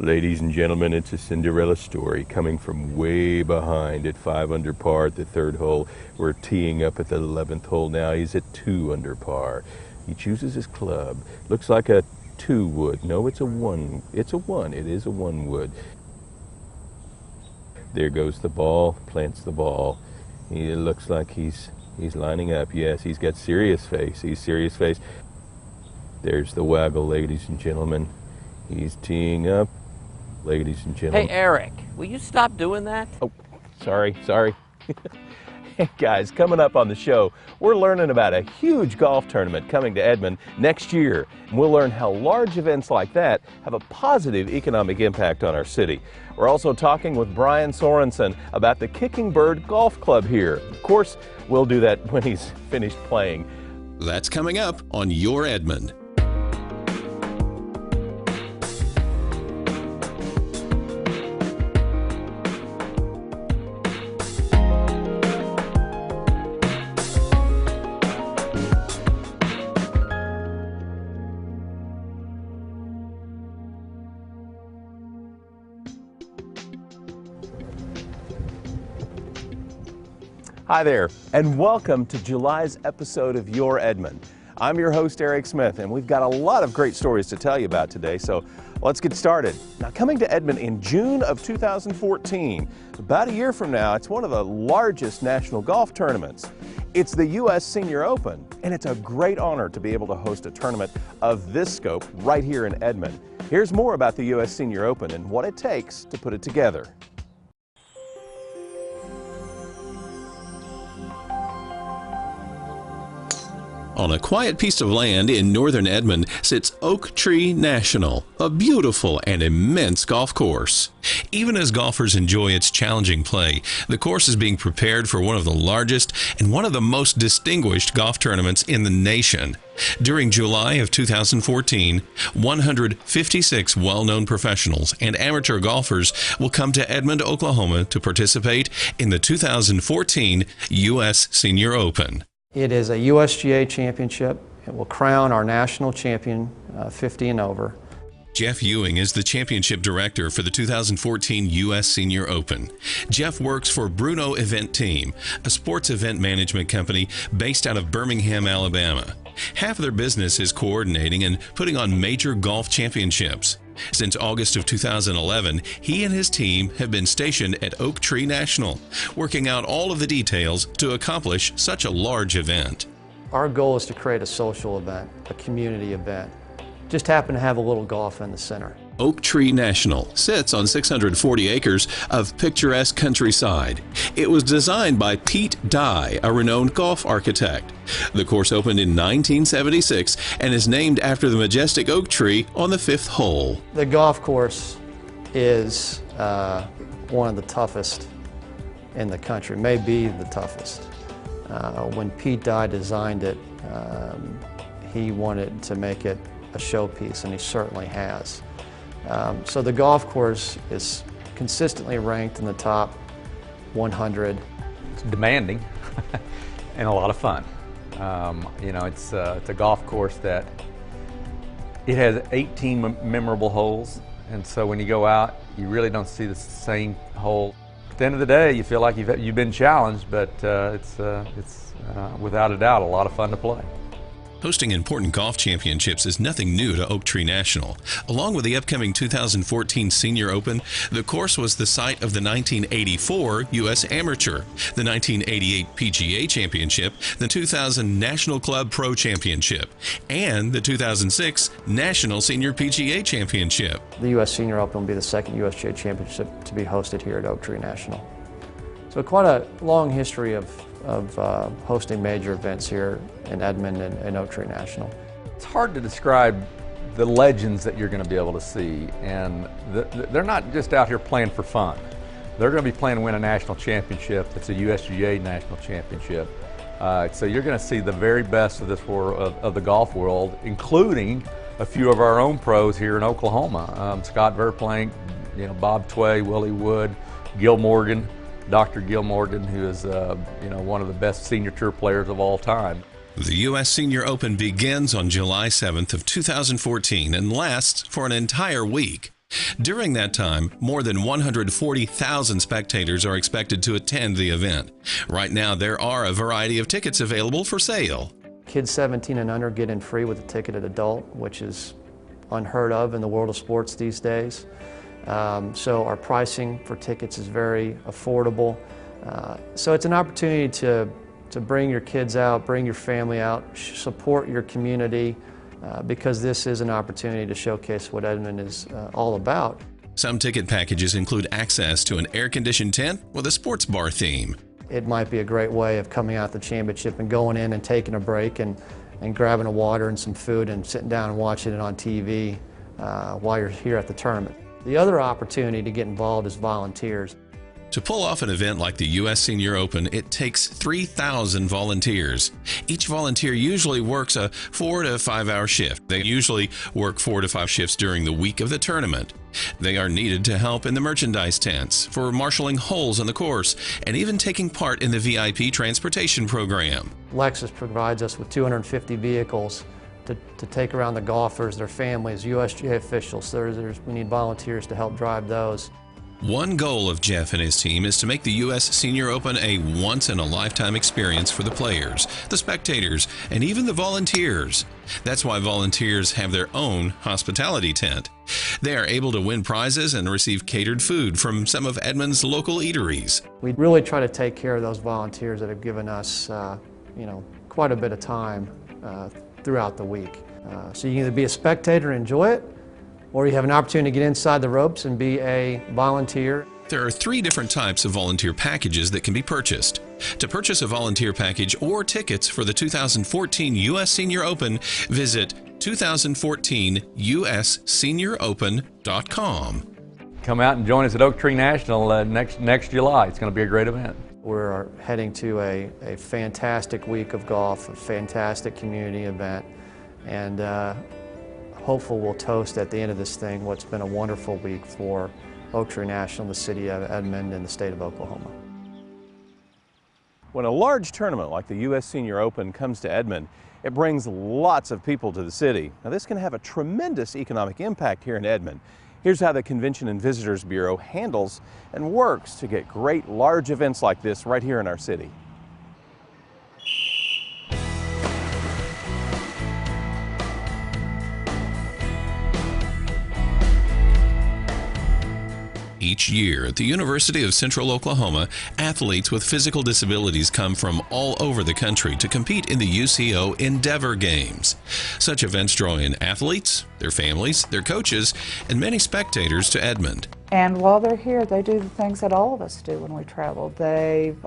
Ladies and gentlemen, it's a Cinderella story coming from way behind at 5 under par at the third hole. We're teeing up at the 11th hole now. He's at 2 under par. He chooses his club. Looks like a 2 wood. No, it's a 1. It's a 1. It is a 1 wood. There goes the ball. Plants the ball. He looks like he's lining up. Yes, he's got serious face. He's serious face. There's the waggle, ladies and gentlemen. He's teeing up. Ladies and gentlemen. Hey, Eric, will you stop doing that? Oh, sorry. Hey, guys, coming up on the show, we're learning about a huge golf tournament coming to Edmond next year. And we'll learn how large events like that have a positive economic impact on our city. We're also talking with Brian Sorensen about the KickingBird Golf Club here. Of course, we'll do that when he's finished playing. That's coming up on Your Edmond. Hi there, and welcome to July's episode of Your Edmond. I'm your host, Eric Smith, and we've got a lot of great stories to tell you about today, so let's get started. Now, coming to Edmond in June of 2014, about a year from now, it's one of the largest national golf tournaments. It's the U.S. Senior Open, and it's a great honor to be able to host a tournament of this scope right here in Edmond. Here's more about the U.S. Senior Open and what it takes to put it together. On a quiet piece of land in northern Edmond sits Oak Tree National, a beautiful and immense golf course. Even as golfers enjoy its challenging play, the course is being prepared for one of the largest and one of the most distinguished golf tournaments in the nation. During July of 2014, 156 well-known professionals and amateur golfers will come to Edmond, Oklahoma to participate in the 2014 U.S. Senior Open. It is a USGA championship. It will crown our national champion, 50 and over. Jeff Ewing is the championship director for the 2014 U.S. Senior Open. Jeff works for Bruno Event Team, a sports event management company based out of Birmingham, Alabama. Half of their business is coordinating and putting on major golf championships. Since August of 2011, he and his team have been stationed at Oak Tree National, working out all of the details to accomplish such a large event. Our goal is to create a social event, a community event. Just happen to have a little golf in the center. Oak Tree National sits on 640 acres of picturesque countryside. It was designed by Pete Dye, a renowned golf architect. The course opened in 1976 and is named after the majestic oak tree on the 5th hole. The golf course is one of the toughest in the country, maybe the toughest. When Pete Dye designed it, he wanted to make it a showpiece, and he certainly has. So the golf course is consistently ranked in the top 100. It's demanding and a lot of fun. It's a golf course that it has 18 memorable holes, and so when you go out, you really don't see the same hole. At the end of the day, you feel like you've been challenged, but it's without a doubt a lot of fun to play. Hosting important golf championships is nothing new to Oak Tree National. Along with the upcoming 2014 Senior Open, the course was the site of the 1984 U.S. Amateur, the 1988 PGA Championship, the 2000 National Club Pro Championship, and the 2006 National Senior PGA Championship. The U.S. Senior Open will be the second USGA championship to be hosted here at Oak Tree National. So quite a long history of hosting major events here in Edmond and Oak Tree National. It's hard to describe the legends that you're going to be able to see, and they're not just out here playing for fun. They're going to be playing to win a national championship. It's a USGA national championship. So you're going to see the very best of this world, of the golf world, including a few of our own pros here in Oklahoma. Scott Verplank, Bob Tway, Willie Wood, Gil Morgan, Dr. Gil Morgan, who is one of the best senior tour players of all time. The U.S. Senior Open begins on July 7th of 2014 and lasts for an entire week. During that time, more than 140,000 spectators are expected to attend the event. Right now, there are a variety of tickets available for sale. Kids 17 and under get in free with a ticketed adult, which is unheard of in the world of sports these days. So our pricing for tickets is very affordable. So it's an opportunity to bring your kids out, bring your family out, support your community, because this is an opportunity to showcase what Edmond is all about. Some ticket packages include access to an air-conditioned tent with a sports bar theme. It might be a great way of coming out the championship and going in and taking a break and grabbing a water and some food and sitting down and watching it on TV while you're here at the tournament. The other opportunity to get involved is volunteers. To pull off an event like the U.S. Senior Open, it takes 3,000 volunteers. Each volunteer usually works a 4 to 5 hour shift. They usually work 4 to 5 shifts during the week of the tournament. They are needed to help in the merchandise tents, for marshaling holes on the course, and even taking part in the VIP transportation program. Lexus provides us with 250 vehicles to take around the golfers, their families, USGA officials. We need volunteers to help drive those. One goal of Jeff and his team is to make the U.S. Senior Open a once-in-a-lifetime experience for the players, the spectators, and even the volunteers. That's why volunteers have their own hospitality tent. They are able to win prizes and receive catered food from some of Edmond's local eateries. We really try to take care of those volunteers that have given us, quite a bit of time throughout the week. So you can either be a spectator and enjoy it, or you have an opportunity to get inside the ropes and be a volunteer. There are 3 different types of volunteer packages that can be purchased. To purchase a volunteer package or tickets for the 2014 U.S. Senior Open, visit 2014USSeniorOpen.com. Come out and join us at Oak Tree National next July. It's going to be a great event. We're heading to a fantastic week of golf, a fantastic community event, and hopefully we'll toast at the end of this thing what's been a wonderful week for Oak Tree National, the City of Edmond, and the state of Oklahoma. When a large tournament like the U.S. Senior Open comes to Edmond, it brings lots of people to the city. Now this can have a tremendous economic impact here in Edmond. Here's how the Convention and Visitors Bureau handles and works to get great large events like this right here in our city. Each year at the University of Central Oklahoma, athletes with physical disabilities come from all over the country to compete in the UCO Endeavor Games. Such events draw in athletes, their families, their coaches, and many spectators to Edmond. And while they're here, they do the things that all of us do when we travel. They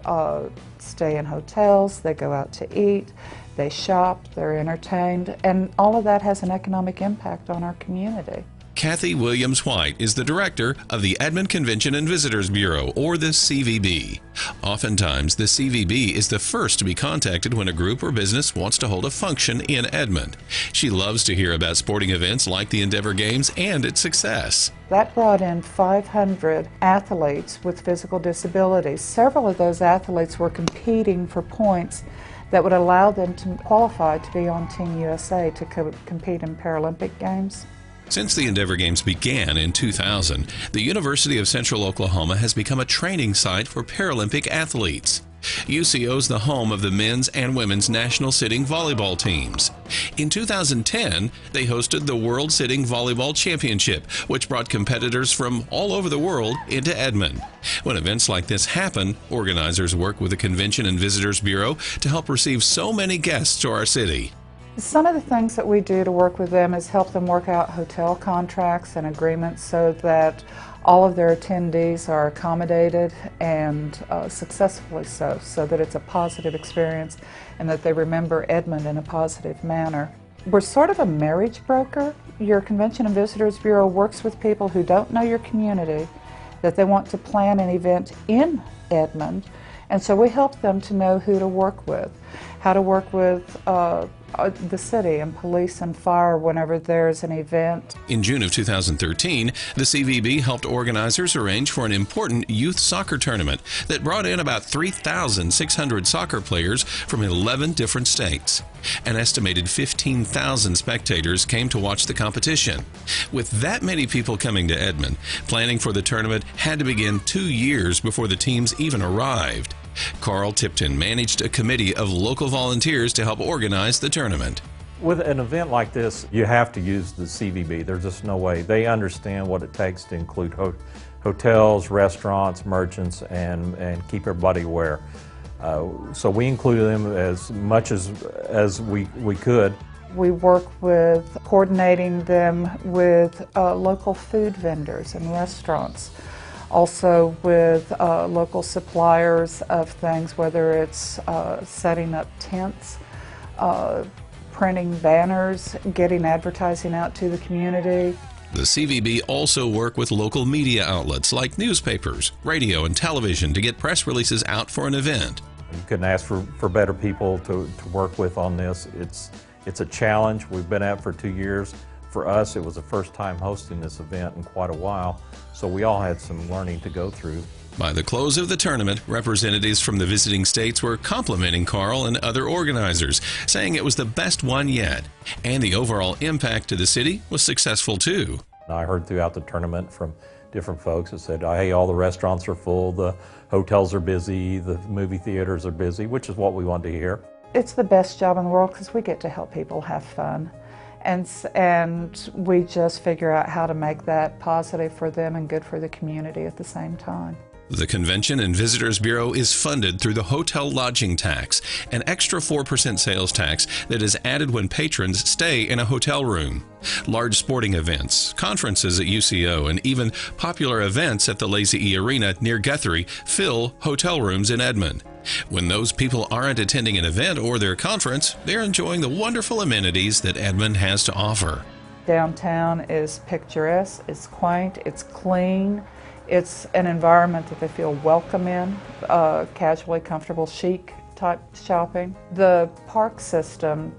stay in hotels, they go out to eat, they shop, they're entertained, and all of that has an economic impact on our community. Kathy Williams-White is the director of the Edmond Convention and Visitors Bureau, or the CVB. Oftentimes, the CVB is the first to be contacted when a group or business wants to hold a function in Edmond. She loves to hear about sporting events like the Endeavor Games and its success. That brought in 500 athletes with physical disabilities. Several of those athletes were competing for points that would allow them to qualify to be on Team USA to compete in Paralympic Games. Since the Endeavor Games began in 2000, the University of Central Oklahoma has become a training site for Paralympic athletes. UCO is the home of the men's and women's national sitting volleyball teams. In 2010, they hosted the World Sitting Volleyball Championship, which brought competitors from all over the world into Edmond. When events like this happen, organizers work with the Convention and Visitors Bureau to help receive so many guests to our city. Some of the things that we do to work with them is help them work out hotel contracts and agreements so that all of their attendees are accommodated and successfully so that it's a positive experience and that they remember Edmond in a positive manner. We're sort of a marriage broker. Your Convention and Visitors Bureau works with people who don't know your community, that they want to plan an event in Edmond, and so we help them to know who to work with, how to work with the city and police and fire whenever there's an event. In June of 2013, the CVB helped organizers arrange for an important youth soccer tournament that brought in about 3,600 soccer players from 11 different states. An estimated 15,000 spectators came to watch the competition. With that many people coming to Edmond, planning for the tournament had to begin 2 years before the teams even arrived. Carl Tipton managed a committee of local volunteers to help organize the tournament. With an event like this, you have to use the CVB. There's just no way. They understand what it takes to include hotels, restaurants, merchants, and keep everybody aware. So we included them as much as we could. We work with coordinating them with local food vendors and restaurants. Also with local suppliers of things, whether it's setting up tents, printing banners, getting advertising out to the community. The CVB also work with local media outlets like newspapers, radio, and television to get press releases out for an event. You couldn't ask for better people to work with on this. It's a challenge. We've been at it for 2 years. For us, it was the first time hosting this event in quite a while, so we all had some learning to go through. By the close of the tournament, representatives from the visiting states were complimenting Carl and other organizers, saying it was the best one yet, and the overall impact to the city was successful too. I heard throughout the tournament from different folks that said, hey, all the restaurants are full, the hotels are busy, the movie theaters are busy, which is what we wanted to hear. It's the best job in the world because we get to help people have fun. And we just figure out how to make that positive for them and good for the community at the same time. The Convention and Visitors Bureau is funded through the hotel lodging tax, an extra 4% sales tax that is added when patrons stay in a hotel room. Large sporting events, conferences at UCO, and even popular events at the Lazy E Arena near Guthrie fill hotel rooms in Edmond. When those people aren't attending an event or their conference, they're enjoying the wonderful amenities that Edmond has to offer. Downtown is picturesque, it's quaint, it's clean. It's an environment that they feel welcome in, casually comfortable, chic type shopping. The park system,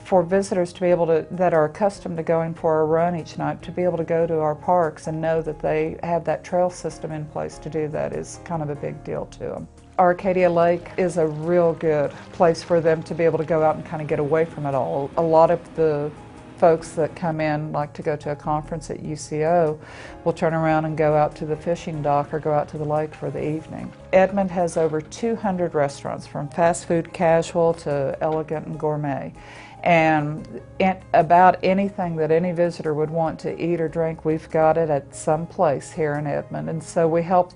for visitors to be able to, that are accustomed to going for a run each night, to be able to go to our parks and know that they have that trail system in place to do that is kind of a big deal to them. Arcadia Lake is a real good place for them to be able to go out and kind of get away from it all. A lot of the folks that come in, like to go to a conference at UCO, will turn around and go out to the fishing dock or go out to the lake for the evening. Edmond has over 200 restaurants, from fast food casual to elegant and gourmet. And about anything that any visitor would want to eat or drink, we've got it at some place here in Edmond. And so we help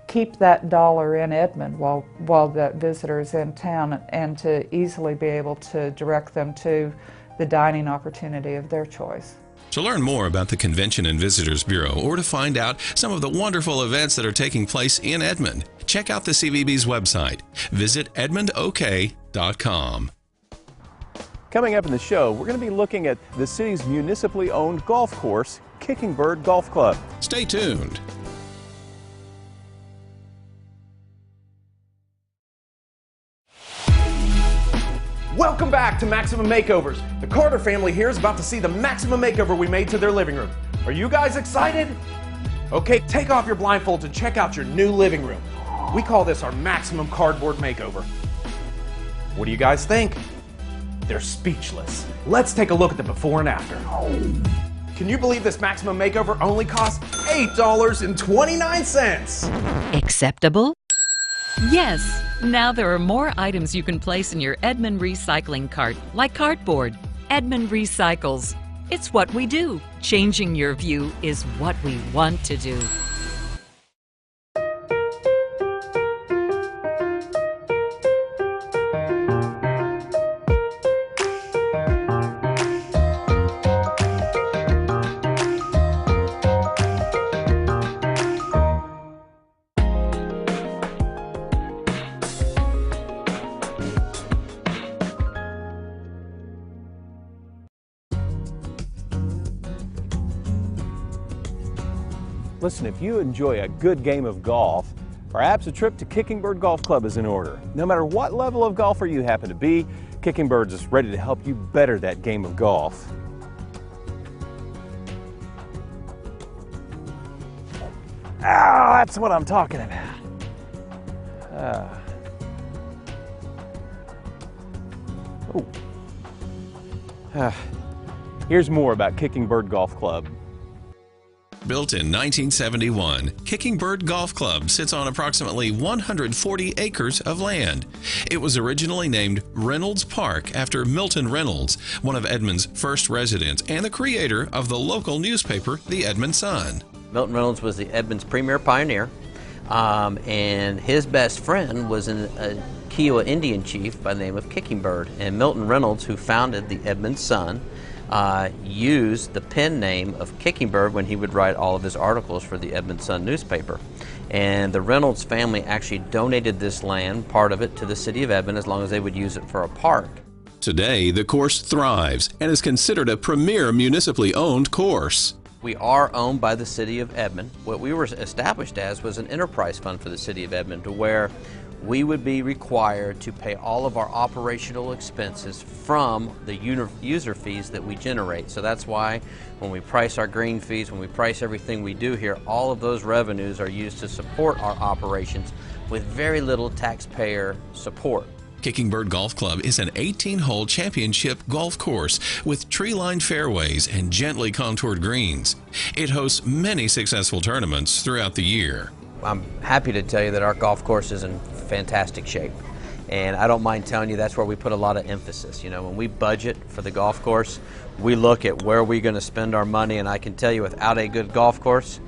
keep that dollar in Edmond while that visitor is in town, and to easily be able to direct them to the dining opportunity of their choice. To learn more about the Convention and Visitors Bureau, or to find out some of the wonderful events that are taking place in Edmond, check out the CVB's website. Visit edmondok.com. Coming up in the show, we're going to be looking at the city's municipally owned golf course, KickingBird Golf Club. Stay tuned. Welcome back to Maximum Makeovers. The Carter family here is about to see the maximum makeover we made to their living room. Are you guys excited? Okay, take off your blindfolds and check out your new living room. We call this our maximum cardboard makeover. What do you guys think? They're speechless. Let's take a look at the before and after. Can you believe this maximum makeover only costs $8.29? Acceptable? Yes. Now there are more items you can place in your Edmond recycling cart, like cardboard. Edmond recycles. It's what we do. Changing your view is what we want to do. Listen, if you enjoy a good game of golf, perhaps a trip to KickingBird Golf Club is in order. No matter what level of golfer you happen to be, KickingBird is ready to help you better that game of golf. Ah, that's what I'm talking about. Here's more about KickingBird Golf Club. Built in 1971, KickingBird Golf Club sits on approximately 140 acres of land. It was originally named Reynolds Park after Milton Reynolds, one of Edmond's first residents and the creator of the local newspaper, the Edmond Sun. Milton Reynolds was the Edmond's premier pioneer, and his best friend was a Kiowa Indian chief by the name of KickingBird. And Milton Reynolds, who founded the Edmond Sun, used the pen name of KickingBird when he would write all of his articles for the Edmond Sun newspaper. And the Reynolds family actually donated this land, part of it, to the City of Edmond as long as they would use it for a park. Today, the course thrives and is considered a premier municipally owned course. We are owned by the City of Edmond. What we were established as was an enterprise fund for the City of Edmond, to where we would be required to pay all of our operational expenses from the user fees that we generate. So that's why when we price our green fees, when we price everything we do here, all of those revenues are used to support our operations with very little taxpayer support. KickingBird Golf Club is an 18-hole championship golf course with tree-lined fairways and gently contoured greens. It hosts many successful tournaments throughout the year. I'm happy to tell you that our golf course is in fantastic shape. And I don't mind telling you that's where we put a lot of emphasis. You know, when we budget for the golf course, we look at where we're going to spend our money, and I can tell you without a good golf course,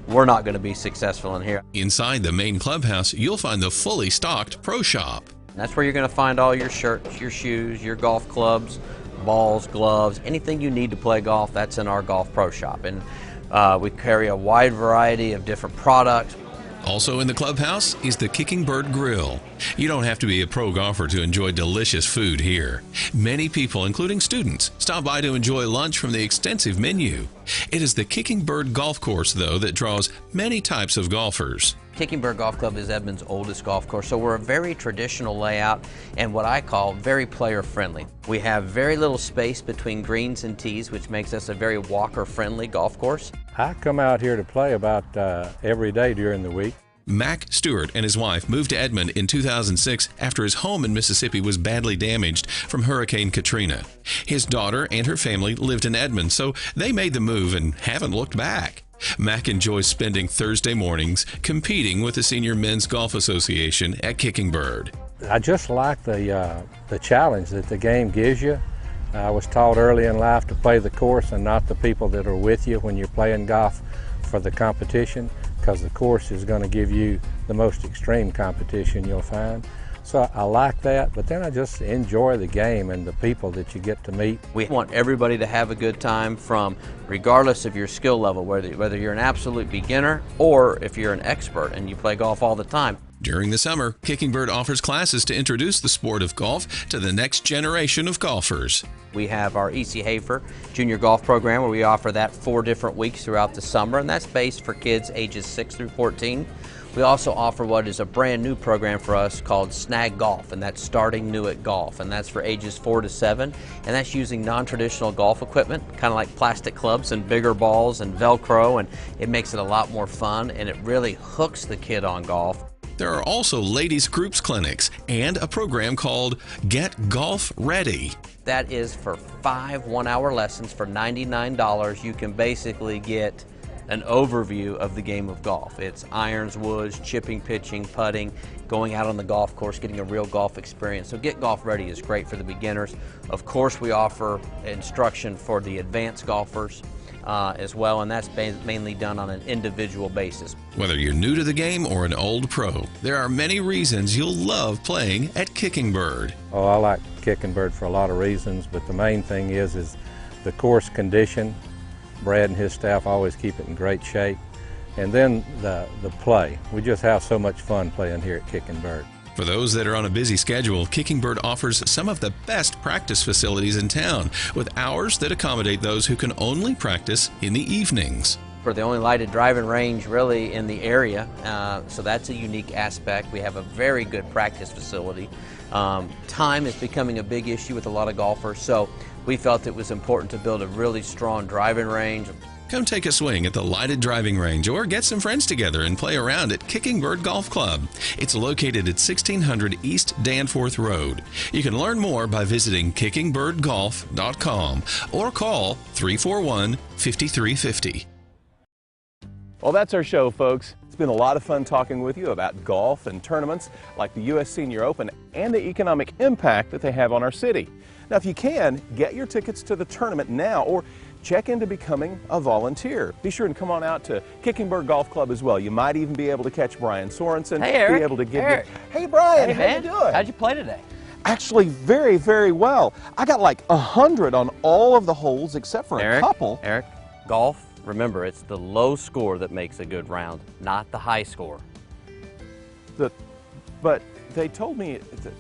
we're not going to be successful in here. Inside the main clubhouse, you'll find the fully stocked pro shop. That's where you're going to find all your shirts, your shoes, your golf clubs, balls, gloves, anything you need to play golf, that's in our golf pro shop. And we carry a wide variety of different products. Also in the clubhouse is the KickingBird Grill. You don't have to be a pro golfer to enjoy delicious food here. Many people, including students, stop by to enjoy lunch from the extensive menu. It is the KickingBird Golf Course, though, that draws many types of golfers. KickingBird Golf Club is Edmond's oldest golf course, so we're a very traditional layout and what I call very player-friendly. We have very little space between greens and tees, which makes us a very walker-friendly golf course. I come out here to play about every day during the week. Mac Stewart and his wife moved to Edmond in 2006 after his home in Mississippi was badly damaged from Hurricane Katrina. His daughter and her family lived in Edmond, so they made the move and haven't looked back. Mac enjoys spending Thursday mornings competing with the Senior Men's Golf Association at KickingBird. I just like the challenge that the game gives you. I was taught early in life to play the course and not the people that are with you when you're playing golf for the competition, because the course is going to give you the most extreme competition you'll find. So I like that, but then I just enjoy the game and the people that you get to meet. We want everybody to have a good time, from regardless of your skill level, whether you're an absolute beginner or if you're an expert and you play golf all the time. During the summer, KickingBird offers classes to introduce the sport of golf to the next generation of golfers. We have our E.C. Hafer Junior Golf Program, where we offer that 4 different weeks throughout the summer, and that's based for kids ages 6 through 14. We also offer what is a brand new program for us called Snag Golf, and that's starting new at golf, and that's for ages 4 to 7, and that's using non-traditional golf equipment, kind of like plastic clubs and bigger balls and Velcro, and it makes it a lot more fun, and it really hooks the kid on golf. There are also ladies' groups clinics and a program called Get Golf Ready. That is for 5 one-hour lessons for $99. You can basically get an overview of the game of golf. It's irons, woods, chipping, pitching, putting, going out on the golf course, getting a real golf experience. So Get Golf Ready is great for the beginners. Of course, we offer instruction for the advanced golfers as well, and that's mainly done on an individual basis. Whether you're new to the game or an old pro, there are many reasons you'll love playing at KickingBird. Oh, I like KickingBird for a lot of reasons, but the main thing is the course condition. Brad and his staff always keep it in great shape. And then the play. We just have so much fun playing here at KickingBird. For those that are on a busy schedule, KickingBird offers some of the best practice facilities in town, with hours that accommodate those who can only practice in the evenings. We're the only lighted driving range really in the area, so that's a unique aspect. We have a very good practice facility. Time is becoming a big issue with a lot of golfers, so we felt it was important to build a really strong driving range. Come take a swing at the lighted driving range or get some friends together and play around at KickingBird Golf Club. It's located at 1600 East Danforth Road. You can learn more by visiting kickingbirdgolf.com or call 341-5350. Well, that's our show, folks. It's been a lot of fun talking with you about golf and tournaments like the U.S. Senior Open and the economic impact that they have on our city. Now, if you can, get your tickets to the tournament now or check into becoming a volunteer. Be sure and come on out to KickingBird Golf Club as well. You might even be able to catch Brian Sorensen. Hey, Eric. Be able to give Eric. you. Hey, Brian. Hey, how man. you doing? How'd you play today? Actually, very, very well. I got like 100 on all of the holes except for a couple. Eric, golf, remember, it's the low score that makes a good round, not the high score. But they told me that